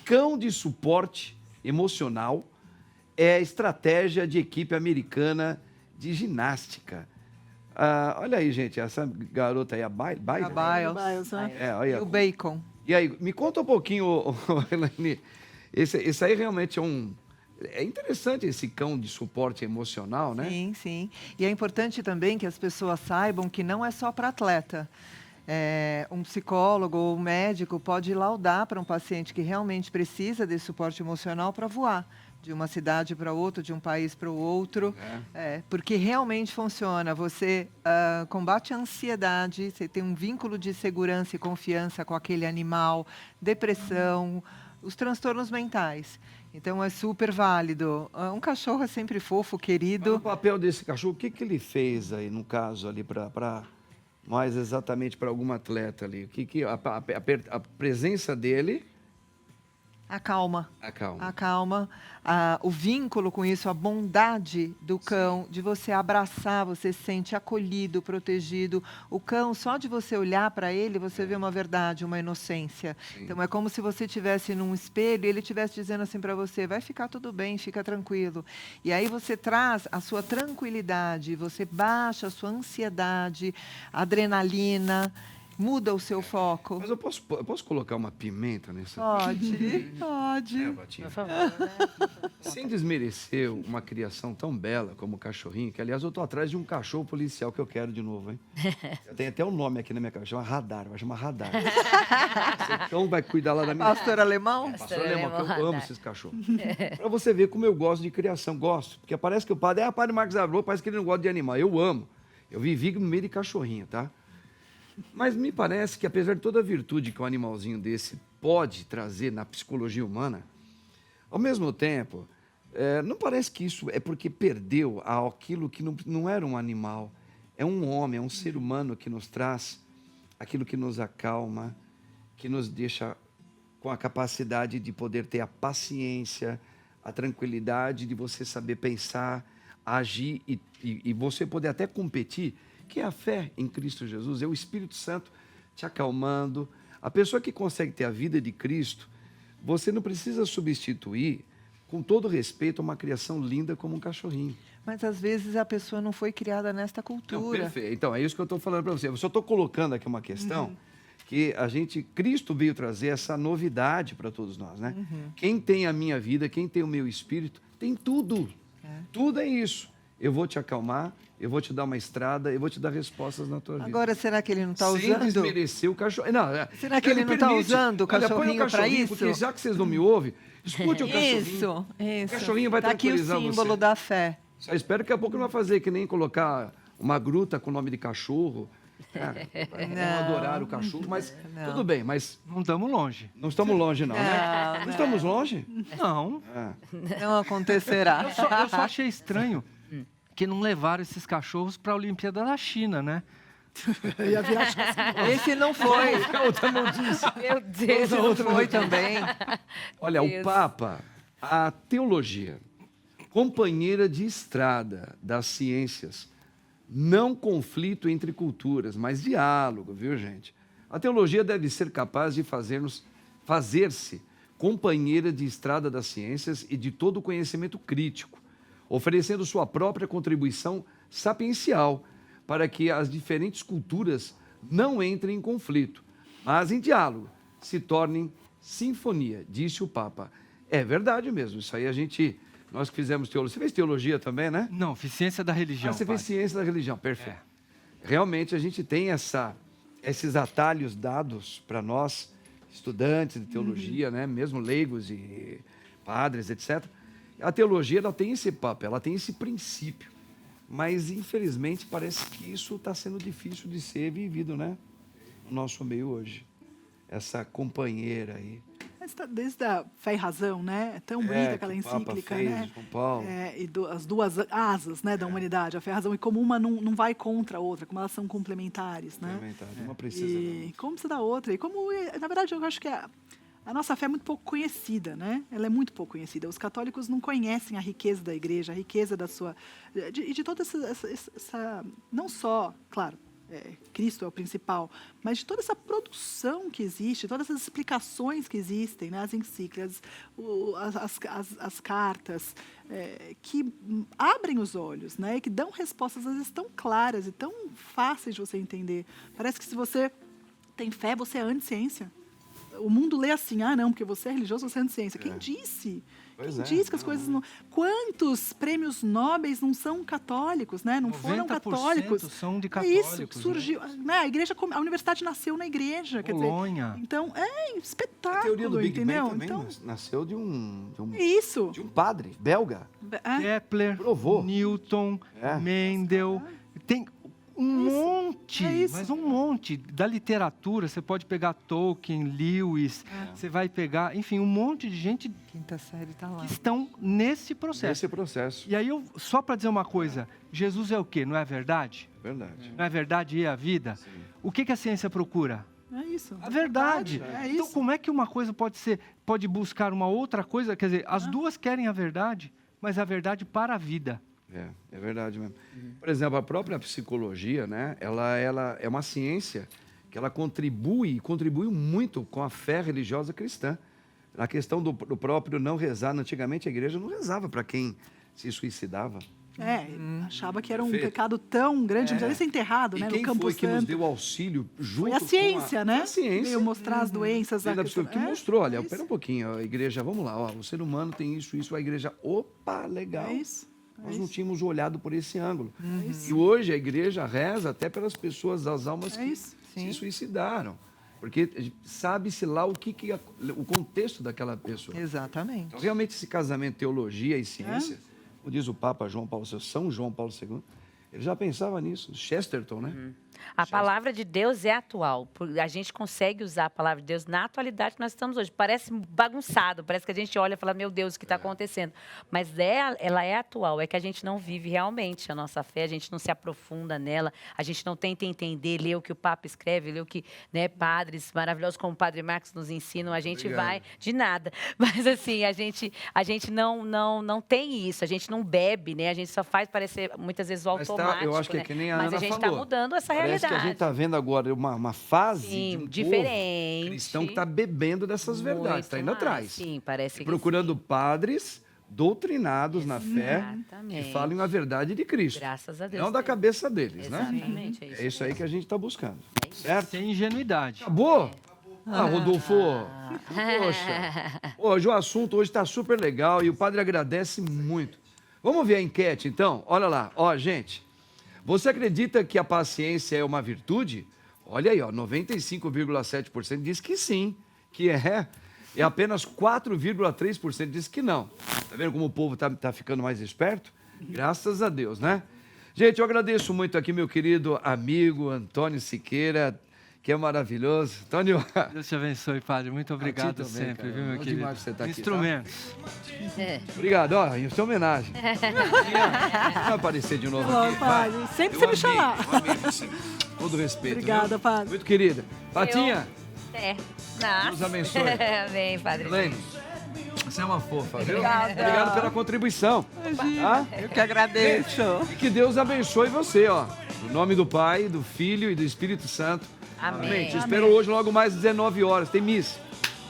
Cão de suporte emocional é a estratégia de equipe americana de ginástica. Olha aí, gente, essa garota aí, a Biles. A Biles, né? Olha, E o bacon. e aí, me conta um pouquinho, Elaine, esse aí realmente é interessante esse cão de suporte emocional, né? Sim, sim. E é importante também que as pessoas saibam que não é só para atleta. Um psicólogo ou um médico pode laudar para um paciente que realmente precisa desse suporte emocional para voar de uma cidade para outra, de um país para o outro, porque realmente funciona. Você combate a ansiedade, você tem um vínculo de segurança e confiança com aquele animal, depressão, os transtornos mentais. Então é super válido. Um cachorro é sempre fofo, Mas querido. o papel desse cachorro, o que ele fez aí, no caso, ali, para mais exatamente para algum atleta ali? A presença dele... Acalma. Acalma. Acalma. O vínculo com isso, a bondade do cão, de você abraçar, você se sente acolhido, protegido. O cão, só de você olhar para ele, você vê uma verdade, uma inocência. Sim. Então, é como se você estivesse num espelho e ele estivesse dizendo assim para você, vai ficar tudo bem, fica tranquilo. E aí você traz a sua tranquilidade, você baixa a sua ansiedade, adrenalina, muda o seu foco. Mas eu posso colocar uma pimenta nessa? Pode, pode. Batinha. Por favor, né? Sem desmerecer uma criação tão bela como o cachorrinho, que aliás eu tô atrás de um cachorro policial que eu quero de novo, hein? Tem até um nome aqui na minha cabeça, chama Radar, vai chamar Radar. Esse cão vai cuidar lá da minha... Pastor alemão? Pastor alemão, que eu Radar. amo esses cachorros. Pra você ver como eu gosto de criação, gosto. Porque parece que o padre, padre Marcos Abreu, parece que ele não gosta de animal. Eu amo. Eu vivi no meio de cachorrinho, tá? Mas me parece que, apesar de toda a virtude que um animalzinho desse pode trazer na psicologia humana, ao mesmo tempo, não parece que isso é porque perdeu aquilo que não era um animal, é um homem, é um ser humano que nos traz aquilo que nos acalma, que nos deixa com a capacidade de poder ter a paciência, a tranquilidade de você saber pensar, agir e você poder até competir, que é a fé em Cristo Jesus, é o Espírito Santo te acalmando. A pessoa que consegue ter a vida de Cristo, você não precisa substituir, com todo respeito, uma criação linda como um cachorrinho. Mas às vezes a pessoa não foi criada nesta Não, cultura. perfeito. Então, é isso que eu estou falando para você. Eu só estou colocando aqui uma questão que Cristo veio trazer essa novidade para todos nós, né? Quem tem a minha vida, quem tem o meu espírito, tem tudo. Tudo é isso. Eu vou te acalmar, eu vou te dar uma estrada, eu vou te dar respostas na tua vida. Agora, será que ele não está Sem usando? desmerecer o cachorro. Não, Será que ele não está usando o Olha, põe cachorrinho para cachorrinho, isso? Porque já que vocês não me ouvem, escute o cachorrinho. Isso, isso. O cachorrinho vai Tá aqui o tranquilizar símbolo você. da fé. Só espero que daqui a pouco não vai fazer que nem colocar uma gruta com o nome de cachorro. Não adorar o cachorro, mas Não. tudo bem, mas Não estamos longe. não estamos longe não, né? Não, Não estamos longe? Não. Ah. Não acontecerá. Eu só achei estranho que não levaram esses cachorros para a Olimpíada da China, né? Ia virar chassi. Esse não foi. Outra notícia. Meu Deus. Esse não foi também. Olha, o Deus. Papa, a teologia, companheira de estrada das ciências, não conflito entre culturas, mas diálogo, viu, gente? A teologia deve ser capaz de fazer-se companheira de estrada das ciências e de todo o conhecimento crítico, oferecendo sua própria contribuição sapiencial para que as diferentes culturas não entrem em conflito, mas em diálogo, se tornem sinfonia, disse o Papa. É verdade mesmo, isso aí nós que fizemos teologia. Você fez teologia também, né? Não, fiz ciência da religião. Você fez padre. ciência da religião, perfeito. Realmente a gente tem esses atalhos dados para nós, estudantes de teologia, né? Mesmo leigos e padres, etc. A teologia ela tem esse papo, ela tem esse princípio. Mas, infelizmente, parece que isso está sendo difícil de ser vivido, né? No nosso meio hoje. Essa companheira aí. desde a Fé e Razão, né? É tão bonita aquela que o Papa encíclica, fez, né? João Paulo. As duas asas, né, da humanidade, a fé e a razão, e como uma não vai contra a outra, como elas são complementares, né? Uma precisa E como precisa da outra. E como, na verdade, eu acho que a nossa fé é muito pouco conhecida, né? Ela é muito pouco conhecida. Os católicos não conhecem a riqueza da igreja, a riqueza da sua... de toda essa... Não só, claro, Cristo é o principal, mas de toda essa produção que existe, todas essas explicações que existem, né? As encíclicas, as cartas, que abrem os olhos, né? E que dão respostas, às vezes, tão claras e tão fáceis de você entender. Parece que se você tem fé, você é anti-ciência. O mundo lê assim, não, porque você é religioso, você é anti-ciência. Quem disse? Quem disse que as coisas não... Quantos prêmios nobres não são católicos, né? Não foram católicos. São de católicos. Isso, surgiu... Né? A universidade nasceu na igreja. Bolonha. Quer dizer, então, espetáculo, A teoria do Big entendeu? Bang também Então, nasceu de um isso. de um padre belga. Kepler, Provou. Newton, Mendel. Tem um monte, mas um monte. Da literatura, você pode pegar Tolkien, Lewis, você vai pegar, enfim, um monte de gente Quinta série tá lá. que estão nesse processo. Esse processo. E aí, só para dizer uma coisa, Jesus é o quê? Não é verdade? Verdade. Não é verdade e a vida? Sim. O que a ciência procura? É isso. A verdade. Então, isso. como é que uma coisa pode buscar uma outra coisa? Quer dizer, as duas querem a verdade, mas a verdade para a vida. É verdade mesmo. Por exemplo, a própria psicologia, né? Ela é uma ciência que ela contribui muito com a fé religiosa cristã. Na questão do próprio não rezar, antigamente a igreja não rezava para quem se suicidava. Achava que era um Perfeito. pecado tão grande, não precisava ser enterrado, E né? quem No Campo foi que nos Santo. deu auxílio junto Foi a ciência, com né? A ciência. Veio mostrar as doenças. Da psicologia, que mostrou, olha, isso. espera um pouquinho, a igreja, vamos lá, ó, o ser humano tem isso, a igreja, opa, legal. É isso. Nós não tínhamos olhado por esse ângulo. E hoje a igreja reza até pelas pessoas, as almas que se suicidaram. Porque sabe-se lá o contexto daquela pessoa. Exatamente. Então, realmente, esse casamento teologia e ciência, como diz o Papa João Paulo II, São João Paulo II, ele já pensava nisso. Chesterton, né? A palavra de Deus é atual. A gente consegue usar a palavra de Deus na atualidade que nós estamos hoje. Parece bagunçado, parece que a gente olha e fala, meu Deus, o que está acontecendo? Mas ela é atual, é que a gente não vive realmente a nossa fé, a gente não se aprofunda nela, a gente não tenta entender, ler o que o Papa escreve, ler o que padres maravilhosos como o Padre Marcos nos ensinam, a gente vai de nada. Mas assim, a gente não tem isso, a gente não bebe, né? A gente só faz parecer muitas vezes o automático, eu acho que né? é que nem a Mas Ana a gente está falou. mudando essa realidade. Parece que a gente está vendo agora uma fase de um diferente. povo cristão que está bebendo dessas verdades, está indo mais, atrás. Sim, parece que procurando padres doutrinados na fé Exatamente. que falem a verdade de Cristo. Graças a Deus. Não da cabeça deles, Exatamente, né? É isso aí que a gente está buscando. Certo? Sem ingenuidade. Acabou? Rodolfo. Poxa. Hoje o assunto hoje está super legal e o padre agradece muito. Vamos ver a enquete, então? Olha lá. Ó, gente, você acredita que a paciência é uma virtude? Olha aí, ó, 95,7% diz que sim, que é. E apenas 4,3% diz que não. Tá vendo como o povo tá ficando mais esperto? Graças a Deus, né? Gente, eu agradeço muito aqui meu querido amigo Antônio Siqueira, que é maravilhoso. Antônio... Deus te abençoe, padre. Muito obrigado também, sempre, cara. viu, meu Bom querido? demais que você tá aqui, tá? Instrumentos. Obrigado, ó, em sua homenagem. Vai aparecer de novo Ô, aqui. padre, vai. sempre Eu você me amei, chamar. eu amei você. Todo respeito. Obrigada, viu? padre. Muito querida. Patinha, Nossa. Deus abençoe. Amém, Padre. Helene, você é uma fofa, viu? Obrigada. Obrigado pela contribuição. Tá? Eu que agradeço. E que Deus abençoe você, ó. No nome do Pai, do Filho e do Espírito Santo. Amém. Te espero hoje logo mais às 19 horas. Tem missa.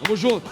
Vamos junto.